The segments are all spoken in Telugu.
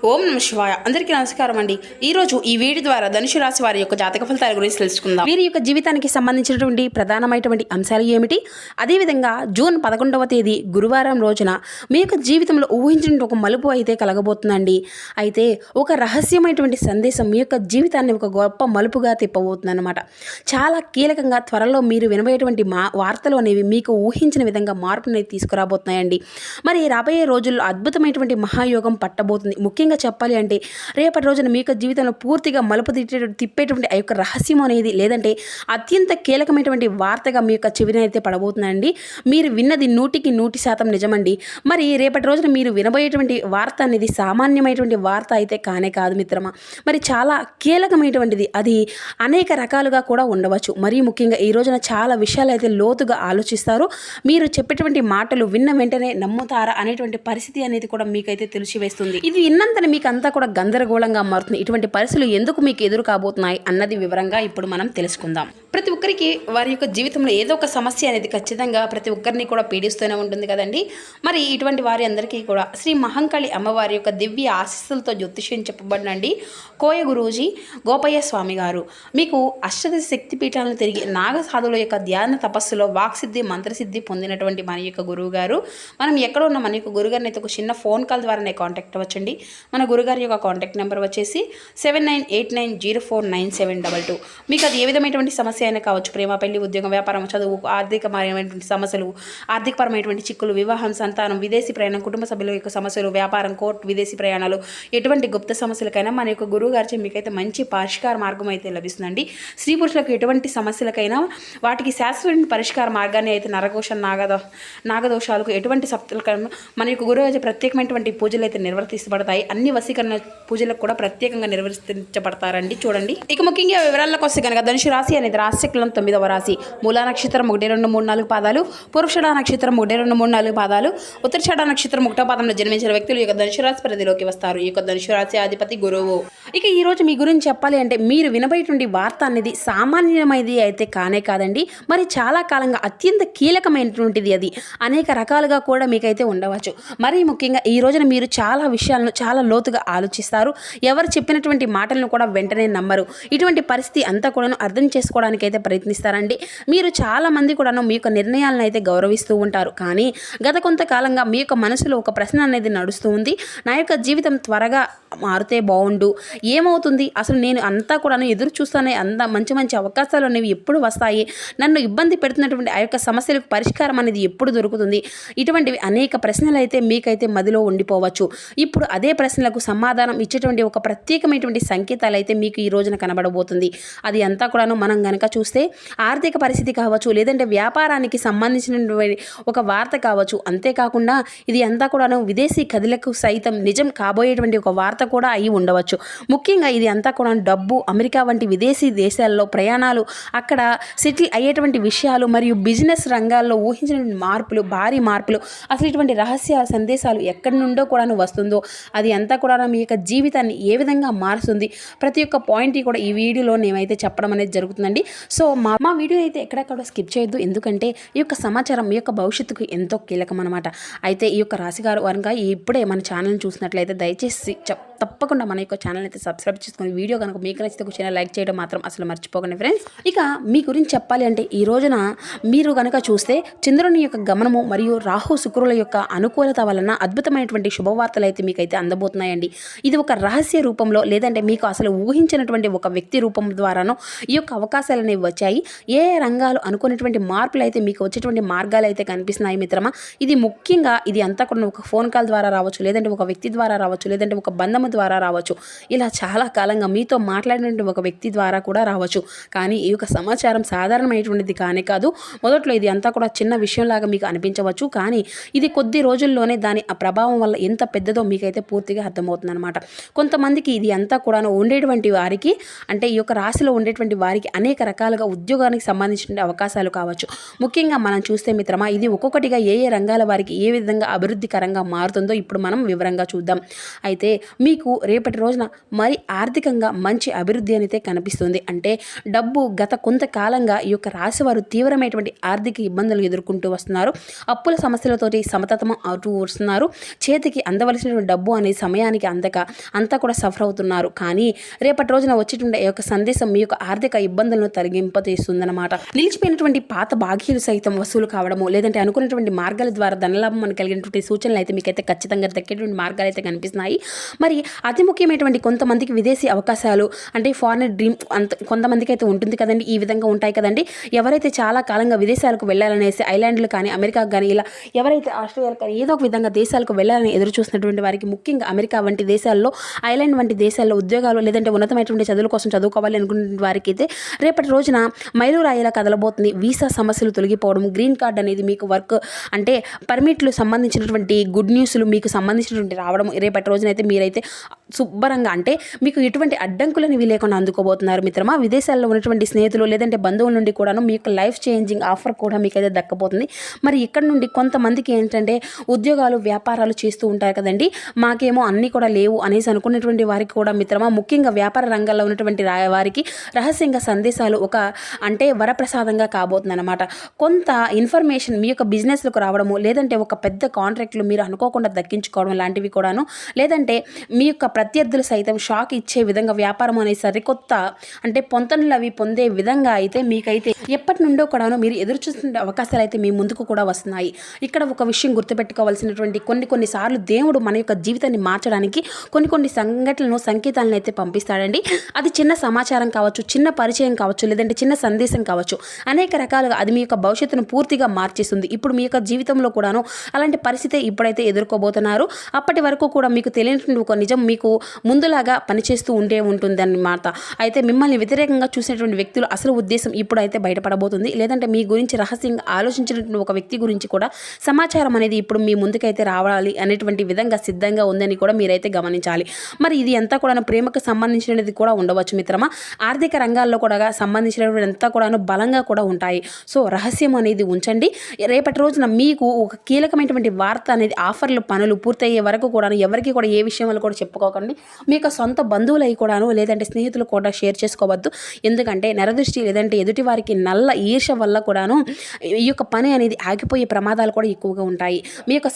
ఓం నమ శివాయ. అందరికీ నమస్కారం అండి. ఈరోజు ఈ వీడియో ద్వారా ధనుసు రాశి వారి యొక్క జాతక ఫలితాల గురించి తెలుసుకుందాం. వీరి యొక్క జీవితానికి సంబంధించినటువంటి ప్రధానమైనటువంటి అంశాలు ఏమిటి, అదేవిధంగా జూన్ 11వ తేదీ గురువారం రోజున మీ యొక్క జీవితంలో ఊహించిన ఒక మలుపు అయితే కలగబోతుందండి. అయితే ఒక రహస్యమైనటువంటి సందేశం మీ యొక్క జీవితాన్ని ఒక గొప్ప మలుపుగా తిప్పబోతుంది అనమాట. చాలా కీలకంగా త్వరలో మీరు వినబోయేటువంటి వార్తలు అనేవి మీకు ఊహించిన విధంగా మార్పు అనేది తీసుకురాబోతున్నాయండి. మరి రాబోయే రోజుల్లో అద్భుతమైనటువంటి మహాయోగం పట్టబోతుంది. ముఖ్యంగా చెప్పాలి అంటే రేపటి రోజున మీ యొక్క జీవితంలో పూర్తిగా మలుపు తిప్పేటువంటి ఆ యొక్క రహస్యం అనేది లేదంటే అత్యంత కీలకమైనటువంటి వార్తగా మీ యొక్క చెవిన అయితే పడబోతుందండి. మీరు విన్నది 100% నిజమండి. మరి రేపటి రోజున మీరు వినబోయేటువంటి వార్త అనేది సామాన్యమైనటువంటి వార్త అయితే కానే కాదు మిత్రమా. మరి చాలా కీలకమైనటువంటిది, అది అనేక రకాలుగా కూడా ఉండవచ్చు. మరీ ముఖ్యంగా ఈ రోజున చాలా విషయాలు అయితే లోతుగా ఆలోచిస్తారు. మీరు చెప్పేటువంటి మాటలు విన్న వెంటనే నమ్ముతారా అనేటువంటి పరిస్థితి అనేది కూడా మీకైతే తెలిసివేస్తుంది. ఇది విన్నంతనే మీకు అంతా కూడా గందరగోళంగా మారుతుంది. ఇటువంటి పరిస్థితులు ఎందుకు మీకు ఎదురు కాబోతున్నాయి అన్నది వివరంగా ఇప్పుడు మనం తెలుసుకుందాం. ప్రతి ఒక్కరికి వారి యొక్క జీవితంలో ఏదో ఒక సమస్య అనేది ఖచ్చితంగా ప్రతి ఒక్కరిని కూడా పీడిస్తూనే ఉంటుంది కదండి. మరి ఇటువంటి వారి అందరికీ కూడా శ్రీ మహంకాళి అమ్మవారి యొక్క దివ్య ఆశీస్సులతో జ్యోతిష్యం చెప్పబడినండి కోయ గురూజీ గోపయ్య స్వామి గారు మీకు అష్టదశ శక్తి పీఠాలను తిరిగి నాగసాధుల యొక్క ధ్యాన తపస్సులో వాక్సిద్ధి మంత్రసిద్ధి పొందినటువంటి మన యొక్క గురువు గారు. మనం ఎక్కడ ఉన్న మన యొక్క గురుగారిని అయితే ఒక చిన్న ఫోన్ కాల్ ద్వారానే కాంటాక్ట్ అవ్వచ్చండి. మన గురుగారి యొక్క కాంటాక్ట్ నెంబర్ వచ్చేసి 7989049722. మీకు అది ఏ విధమైనటువంటి సమస్య అయినా కావచ్చు, ప్రేమ, పెళ్లి, ఉద్యోగం, వ్యాపారం, చదువు, ఆర్థికపరమైనటువంటి సమస్యలు, ఆర్థికపరమైనటువంటి చిక్కులు, వివాహం, సంతానం, విదేశీ ప్రయాణం, కుటుంబ సభ్యుల యొక్క సమస్యలు, వ్యాపారం, కోర్టు, విదేశీ ప్రయాణాలు, ఎటువంటి గుప్త సమస్యలకైనా మన యొక్క గురువు గారి మీకైతే మంచి పరిష్కార మార్గం అయితే లభిస్తుందండి. స్త్రీ పురుషులకు ఎటువంటి సమస్యలకైనా వాటికి శాశ్వత పరిష్కార మార్గాన్ని అయితే నరఘోషం, నాగదోషాలకు ఎటువంటి సప్తలకైనా మన యొక్క గురువు గారి ప్రత్యేకమైనటువంటి పూజలు అయితే నిర్వర్తించబడతాయి. అన్ని వశీకరణ పూజలకు కూడా ప్రత్యేకంగా నిర్వర్తించబడతారండి. చూడండి, ఇక ముఖ్యంగా వివరాలకు వస్తే కనుక ధనుసు రాశి అనేది రాశిచక్రం 9వ రాశి. మూలా నక్షత్రం 1, 2, 3, 4 పాదాలు, పూర్వషాఢ నక్షత్రం 1, 2, 3, 4 పాదాలు, ఉత్తరాషాఢ నక్షత్రం 1వ పాదంలో జన్మించిన వ్యక్తులు ఈ యొక్క ధనుసు రాశి పరిధిలోకి వస్తారు. ఈ యొక్క ధనుసు రాశి అధిపతి గురువు. ఇక ఈ రోజు మీ గురించి చెప్పాలి అంటే మీరు వినబోయేటువంటి వార్త అనేది సామాన్యమైనది అయితే కానే కాదండి. మరి చాలా కాలంగా అత్యంత కీలకమైనటువంటిది. అది అనేక రకాలుగా కూడా మీకైతే ఉండవచ్చు. మరీ ముఖ్యంగా ఈ రోజున మీరు చాలా విషయాలను చాలా లోతుగా ఆలోచిస్తారు. ఎవరు చెప్పినటువంటి మాటలను కూడా వెంటనే నమ్మరు. ఇటువంటి పరిస్థితి అంతా కూడాను అర్థం చేసుకోవడానికి అయితే ప్రయత్నిస్తారండి. మీరు చాలా మంది కూడాను మీ యొక్క నిర్ణయాలను అయితే గౌరవిస్తూ ఉంటారు. కానీ గత కొంతకాలంగా మీ యొక్క మనసులో ఒక ప్రశ్న అనేది నడుస్తూ ఉంది. నా యొక్క జీవితం త్వరగా మారితే బాగుండు, ఏమవుతుంది అసలు, నేను అంతా కూడాను ఎదురు చూస్తానే, అంత మంచి మంచి అవకాశాలు అనేవి ఎప్పుడు వస్తాయి, నన్ను ఇబ్బంది పెడుతున్నటువంటి ఆ యొక్క సమస్యలకు పరిష్కారం అనేది ఎప్పుడు దొరుకుతుంది, ఇటువంటివి అనేక ప్రశ్నలు అయితే మీకైతే మదిలో ఉండిపోవచ్చు. ఇప్పుడు అదే ప్రశ్నలకు సమాధానం ఇచ్చేటువంటి ఒక ప్రత్యేకమైనటువంటి సంకేతాలు అయితే మీకు ఈ రోజున కనబడబోతుంది. అది అంతా కూడాను మనం గనక చూస్తే ఆర్థిక పరిస్థితి కావచ్చు, లేదంటే వ్యాపారానికి సంబంధించినటువంటి ఒక వార్త కావచ్చు. అంతేకాకుండా ఇది అంతా కూడాను విదేశీ కథలకు సైతం నిజం కాబోయేటువంటి ఒక వార్త కూడా అయి ఉండవచ్చు. ముఖ్యంగా ఇది అంతా కూడా డబ్బు, అమెరికా వంటి విదేశీ దేశాల్లో ప్రయాణాలు, అక్కడ సెటిల్ అయ్యేటువంటి విషయాలు మరియు బిజినెస్ రంగాల్లో ఊహించిన మార్పులు, భారీ మార్పులు, అసలు ఇటువంటి రహస్య సందేశాలు ఎక్కడి నుండో కూడా వస్తుందో అది అంతా కూడా మీ యొక్క జీవితాన్ని ఏ విధంగా మారుస్తుంది, ప్రతి ఒక్క పాయింట్ కూడా ఈ వీడియోలో నేనైతే చెప్పడం అనేది జరుగుతుందండి. సో మా వీడియో అయితే ఎక్కడెక్కడ స్కిప్ చేయొద్దు. ఎందుకంటే ఈ యొక్క సమాచారం మీ యొక్క భవిష్యత్తుకు ఎంతో కీలకం అనమాట. అయితే ఈ యొక్క రాశిగారు వారంగా ఇప్పుడే మన ఛానల్ని చూసినట్లయితే దయచేసి తప్పకుండా మన యొక్క ఛానల్ అయితే సబ్స్క్రైబ్ చేసుకుని, వీడియో కనుక మీకు నచ్చితే ఒక చిన్న లైక్ చేయడం మాత్రం అసలు మర్చిపోకండి ఫ్రెండ్స్. ఇక మీ గురించి చెప్పాలి అంటే ఈ రోజున మీరు కనుక చూస్తే చంద్రుని యొక్క గమనము మరియు రాహు శుక్రుల యొక్క అనుకూలత వలన అద్భుతమైనటువంటి శుభవార్తలు అయితే మీకైతే అందబోతున్నాయండి. ఇది ఒక రహస్య రూపంలో లేదంటే మీకు అసలు ఊహించినటువంటి ఒక వ్యక్తి రూపం ద్వారానో ఈ యొక్క అవకాశాలు అనేవి వచ్చాయి. ఏ రంగాలు అనుకునేటువంటి మార్పులు అయితే మీకు వచ్చేటువంటి మార్గాలు అయితే కనిపిస్తున్నాయి మిత్రమా. ఇది ముఖ్యంగా ఇది అంతా కూడా ఒక ఫోన్ కాల్ ద్వారా రావచ్చు, లేదంటే ఒక వ్యక్తి ద్వారా రావచ్చు, లేదంటే ఒక బంధము ద్వారా రావచ్చు. ఇలా చాలా కాలంగా మీతో మాట్లాడినటువంటి ఒక వ్యక్తి ద్వారా కూడా రావచ్చు. కానీ ఈ యొక్క సమాచారం సాధారణమైనటువంటిది కానే కాదు. మొదట్లో ఇది అంతా కూడా చిన్న విషయంలాగా మీకు అనిపించవచ్చు. కానీ ఇది కొద్ది రోజుల్లోనే దాని ఆ ప్రభావం వల్ల ఎంత పెద్దదో మీకైతే పూర్తిగా అర్థమవుతుంది అనమాట. కొంతమందికి ఇది అంతా కూడా ఉండేటువంటి వారికి, అంటే ఈ యొక్క రాశిలో ఉండేటువంటి వారికి అనేక రకాలుగా ఉద్యోగానికి సంబంధించిన అవకాశాలు కావచ్చు. ముఖ్యంగా మనం చూస్తే మిత్రమా, ఇది ఒక్కొక్కటిగా ఏ ఏ రంగాల వారికి ఏ విధంగా అభివృద్ధికరంగా మారుతుందో ఇప్పుడు మనం వివరంగా చూద్దాం. అయితే మీకు రేపటి రోజున మరి ఆర్థికంగా మంచి అభివృద్ధి అనేది కనిపిస్తుంది. అంటే డబ్బు గత కొంతకాలంగా ఈ యొక్క రాశి వారు తీవ్రమైనటువంటి ఆర్థిక ఇబ్బందులు ఎదుర్కొంటూ వస్తున్నారు. అప్పుల సమస్యలతోటి సమతతం అవుతూ వస్తున్నారు. చేతికి అందవలసినటువంటి డబ్బు అనే సమయం సమయానికి అందక అంతా కూడా సఫర్ అవుతున్నారు. కానీ రేపటి రోజున వచ్చేటువంటి ఈ యొక్క సందేశం మీ యొక్క ఆర్థిక ఇబ్బందులను తొలగింపజేస్తుందన్నమాట. నిలిచిపోయినటువంటి పాత బాకీలు సైతం వసూలు కావడము, లేదంటే అనుకున్నటువంటి మార్గాల ద్వారా ధనలాభం మనకు కలిగినటువంటి సూచనలు అయితే మీకైతే ఖచ్చితంగా దక్కేటువంటి మార్గాలు అయితే కనిపిస్తున్నాయి. మరి అతి ముఖ్యమైనటువంటి కొంతమందికి విదేశీ అవకాశాలు అంటే ఫారిన్ డ్రీమ్ కొంతమందికి అయితే ఉంటుంది కదండి. ఈ విధంగా ఉంటాయి కదండి. ఎవరైతే చాలా కాలంగా విదేశాలకు వెళ్ళాలనేసి ఐలాండ్లు కానీ అమెరికాకు కానీ ఇలా ఎవరైతే ఆస్ట్రేలియాకు కానీ ఏదో ఒక విధంగా దేశాలకు వెళ్ళాలని ఎదురు చూసినటువంటి వారికి, ముఖ్యంగా అమెరికా వంటి దేశాల్లో, ఐలాండ్ వంటి దేశాల్లో ఉద్యోగాలు లేదంటే ఉన్నతమైనటువంటి చదువుల కోసం చదువుకోవాలి అనుకునే వారికి అయితే రేపటి రోజున మైలురాయిలా కదలబోతుంది. వీసా సమస్యలు తొలగిపోవడం, గ్రీన్ కార్డ్ అనేది మీకు వర్క్ అంటే పర్మిట్లు సంబంధించినటువంటి గుడ్ న్యూస్లు మీకు సంబంధించినటువంటి రావడం రేపటి రోజున అయితే మీరైతే శుభ్రంగా అంటే మీకు ఎటువంటి అడ్డంకులని లేకుండా అందుకోబోతున్నారు మిత్రమా. విదేశాల్లో ఉన్నటువంటి స్నేహితులు లేదంటే బంధువుల నుండి కూడాను మీకు లైఫ్ చేంజింగ్ ఆఫర్ కూడా మీకైతే దక్కబోతుంది. మరి ఇక్కడ నుండి కొంతమందికి ఏంటంటే ఉద్యోగాలు వ్యాపారాలు చేస్తూ ఉంటారు కదండి, మాకేమో అన్నీ కూడా లేవు అనేసి అనుకున్నటువంటి వారికి కూడా మిత్రమా, ముఖ్యంగా వ్యాపార రంగంలో ఉన్నటువంటి వారికి రహస్యంగా సందేశాలు ఒక అంటే వరప్రసాదంగా కాబోతుంది అనమాట. కొంత ఇన్ఫర్మేషన్ మీ యొక్క బిజినెస్లకు రావడము, లేదంటే ఒక పెద్ద కాంట్రాక్ట్లు మీరు అనుకోకుండా దక్కించుకోవడం లాంటివి కూడాను, లేదంటే మీ యొక్క ప్రత్యర్థులు సైతం షాక్ ఇచ్చే విధంగా వ్యాపారం అనే సరికొత్త అంటే పొంతనలు అవి పొందే విధంగా అయితే మీకైతే ఎప్పటి నుండో కూడాను మీరు ఎదురు చూస్తున్న అవకాశాలు అయితే మీ ముందుకు కూడా వస్తున్నాయి. ఇక్కడ ఒక విషయం గుర్తుపెట్టుకోవాల్సినటువంటి కొన్ని సార్లు దేవుడు మన యొక్క జీవితాన్ని మార్చడానికి కొన్ని సంఘటనలను సంకేతాలను అయితే పంపిస్తాడండి. అది చిన్న సమాచారం కావచ్చు, చిన్న పరిచయం కావచ్చు, లేదంటే చిన్న సందేశం కావచ్చు, అనేక రకాలుగా అది మీ యొక్క భవిష్యత్తును పూర్తిగా మార్చేస్తుంది. ఇప్పుడు మీ యొక్క జీవితంలో కూడాను అలాంటి పరిస్థితి ఇప్పుడైతే ఎదుర్కోబోతున్నారు. అప్పటి వరకు కూడా మీకు తెలియనటువంటి ఒక నిజం మీకు ముందులాగా పనిచేస్తూ ఉంటుంది అన్నమాట. అయితే మిమ్మల్ని వ్యతిరేకంగా చూసినటువంటి వ్యక్తులు అసలు ఉద్దేశం ఇప్పుడైతే బయటపడబోతుంది. లేదంటే మీ గురించి రహస్యంగా ఆలోచించినటువంటి ఒక వ్యక్తి గురించి కూడా సమాచారం అనేది ఇప్పుడు మీ ముందుకైతే రావాలి అనేటువంటి విధంగా సిద్ధంగా ఉందని కూడా మీరైతే గమనించాలి. మరి ఇది అంతా కూడా ప్రేమకు సంబంధించినది కూడా ఉండవచ్చు మిత్రమా. ఆర్థిక రంగాల్లో కూడా సంబంధించినటువంటి అంతా కూడా బలంగా కూడా ఉంటాయి. సో రహస్యం అనేది ఉంచండి. రేపటి రోజున మీకు ఒక కీలకమైనటువంటి వార్త అనేది ఆఫర్లు పనులు పూర్తయ్యే వరకు కూడా ఎవరికి కూడా ఏ విషయంలో కూడా చెప్పుకోకండి. మీ యొక్క సొంత బంధువులై కూడాను లేదంటే స్నేహితులు కూడా షేర్ చేసుకోవద్దు. ఎందుకంటే నరదృష్టి లేదంటే ఎదుటి వారికి నల్ల ఈర్ష వల్ల కూడాను ఈ యొక్క పని అనేది ఆగిపోయే ప్రమాదాలు కూడా ఎక్కువగా ఉంటాయి. మీ యొక్క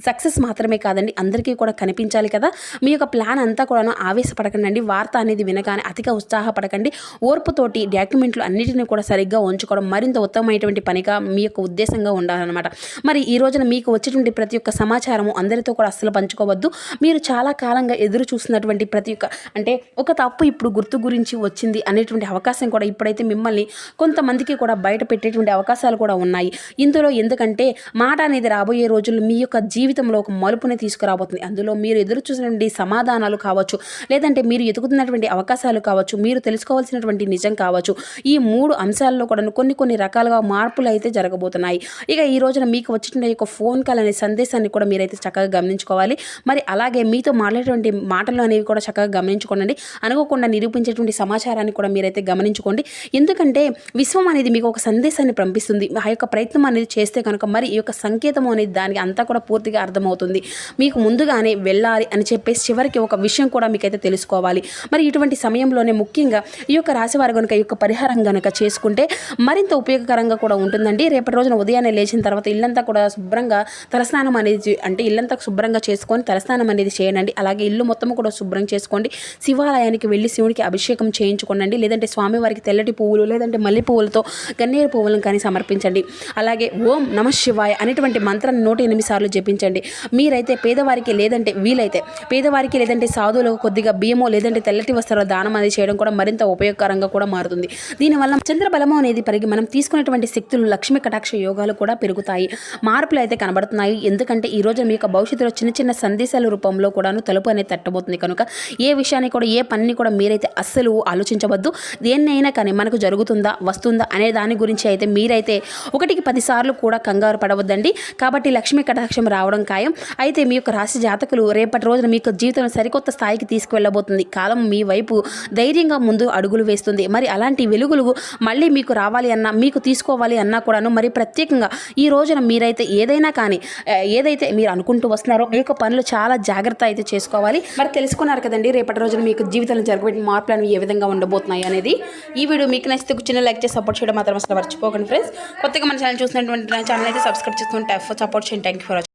సక్సెస్ మాత్రమే కాదండి, అందరికీ కూడా కనిపించాలి కదా. మీ యొక్క ప్లాన్ అంతా కూడాను ఆవేశపడకండి. వార్త అనేది వినగానే అతిగా ఉత్సాహపడకండి. ఓర్పుతోటి డాక్యుమెంట్లు అన్నిటిని కూడా సరిగ్గా ఉంచుకోవడం మరింత ఉత్తమమైనటువంటి పనిగా మీ యొక్క ఉద్దేశంగా ఉండాలన్నమాట. మరి ఈ రోజున మీకు వచ్చేటువంటి ప్రతి ఒక్క సమాచారము అందరితో కూడా అస్సలు పంచుకోవద్దు. మీరు చాలా కాలంగా ఎదురు చూస్తున్నటువంటి ప్రతి ఒక్క అంటే ఒక తప్పు ఇప్పుడు గుర్తు గురించి వచ్చింది అనేటువంటి అవకాశం కూడా ఇప్పుడైతే మిమ్మల్ని కొంతమందికి కూడా బయట పెట్టేటువంటి అవకాశాలు కూడా ఉన్నాయి ఇందులో. ఎందుకంటే మాట అనేది రాబోయే రోజుల్లో మీ యొక్క జీవితంలో ఒక మలుపుని తీసుకురాబోతుంది. అందులో మీరు ఎదురు చూసినటువంటి సమాధానాలు కావచ్చు, లేదంటే మీరు ఎదుగుతున్నటువంటి అవకాశాలు కావచ్చు, మీరు తెలుసుకోవాల్సినటువంటి నిజం కావచ్చు, ఈ 3 అంశాల్లో కూడా కొన్ని రకాలుగా మార్పులు అయితే జరగబోతున్నాయి. ఇక ఈ రోజున మీకు వచ్చిన యొక్క ఫోన్ కాల్ అనే సందేశాన్ని కూడా మీరైతే చక్కగా గమనించుకోవాలి. మరి అలాగే మీతో మాట్లాడేటువంటి మాటలు అనేవి కూడా చక్కగా గమనించుకోండి. అనుకోకుండా నిరూపించేటువంటి సమాచారాన్ని కూడా మీరైతే గమనించుకోండి. ఎందుకంటే విశ్వం అనేది మీకు ఒక సందేశాన్ని పంపిస్తుంది. ఆ యొక్క ప్రయత్నం అనేది చేస్తే కనుక మరి ఈ యొక్క సంకేతం అనేది దానికి అంతా కూడా పూర్తిగా అర్థమవుతుంది. మీకు ముందుగానే వెళ్ళాలి అని చెప్పేసి చివరికి ఒక విషయం కూడా మీకైతే తెలుసుకోవాలి. మరి ఇటువంటి సమయంలోనే ముఖ్యంగా ఈ యొక్క రాశివారు కనుక ఈ యొక్క పరిహారం కనుక చేసుకుంటే మరింత ఉపయోగకరంగా కూడా ఉంటుందండి. రేపటి రోజున ఉదయాన్నే లేచిన తర్వాత ఇల్లంతా కూడా శుభ్రంగా తలస్నానం అనేది అంటే ఇల్లంతా శుభ్రంగా చేసుకొని తలస్నానం అనేది చేయండి. అలాగే ఇల్లు మొత్తం కూడా శుభ్రం చేసుకోండి. శివాలయానికి వెళ్ళి శివుడికి అభిషేకం చేయించుకోండి. లేదంటే స్వామివారికి తెల్లటి పువ్వులు లేదంటే మల్లె పువ్వులతో గన్నేరు పువ్వులను కానీ సమర్పించండి. అలాగే ఓం నమ శివాయ అనేటువంటి మంత్రాన్ని 108 సార్లు జపించండి. మీరైతే పేదవారికి లేదంటే వీలైతే పేదవారికి లేదంటే సాధువులకు కొద్దిగా బియ్యమో లేదంటే తెల్లటి వస్త్రాల దానం అనేది చేయడం కూడా మరింత ఉపయోగకరంగా కూడా మారుతుంది. దీనివల్ల చంద్రబలము అనేది పెరిగి మనం తీసుకునేటువంటి శక్తులు లక్ష్మీ కటాక్ష యోగాలు కూడా పెరుగుతాయి. మార్పులు అయితే కనబడుతున్నాయి. ఎందుకంటే ఈ రోజు మీ యొక్క భవిష్యత్తులో చిన్న సందేశాల రూపంలో కూడాను తలుపు అనేది తట్టబోతుంది. కనుక ఏ విషయాన్ని కూడా ఏ పనిని కూడా మీరైతే అస్సలు ఆలోచించవద్దు. దేన్నైనా కానీ మనకు జరుగుతుందా వస్తుందా అనే దాని గురించి అయితే మీరైతే 1కి 10 సార్లు కూడా కంగారు పడవద్దండి. కాబట్టి లక్ష్మీ కటాక్షం రావడం ఖాయం. అయితే మీ యొక్క రాశి జాతకులు రేపటి రోజున మీ యొక్క జీవితం సరికొత్త స్థాయికి తీసుకువెళ్ళబోతుంది. కాలం మీ వైపు ధైర్యంగా ముందు అడుగులు వేస్తుంది. మరి అలాంటి వెలుగులు మళ్ళీ మీకు రావాలి అన్నా మీకు తీసుకోవాలి అన్నా కూడాను మరి ప్రత్యేకంగా ఈ రోజున మీరైతే ఏదైనా కానీ ఏదైతే మీరు అనుకుంటూ వస్తున్నారో మీ యొక్క పనులు చాలా జాగ్రత్త అయితే చేసుకోవాలి. మరి తెలుసుకున్నారు కదండి రేపటి రోజున మీకు జీవితంలో జరగబెట్టిన మార్పులు అనేవి ఏ విధంగా ఉండబోతున్నాయి అనేది. ఈ వీడియో మీకు నచ్చితే చిన్న లైక్ చేసి సపోర్ట్ చేయడం మాత్రం అసలు మర్చిపోకండి ఫ్రెండ్స్. కొత్తగా మన ఛానల్ చూసినటువంటి ఛానల్ అయితే సబ్స్క్రైబ్ చేసుకుంటే సపోర్ట్ చేయండి. Thank you for watching.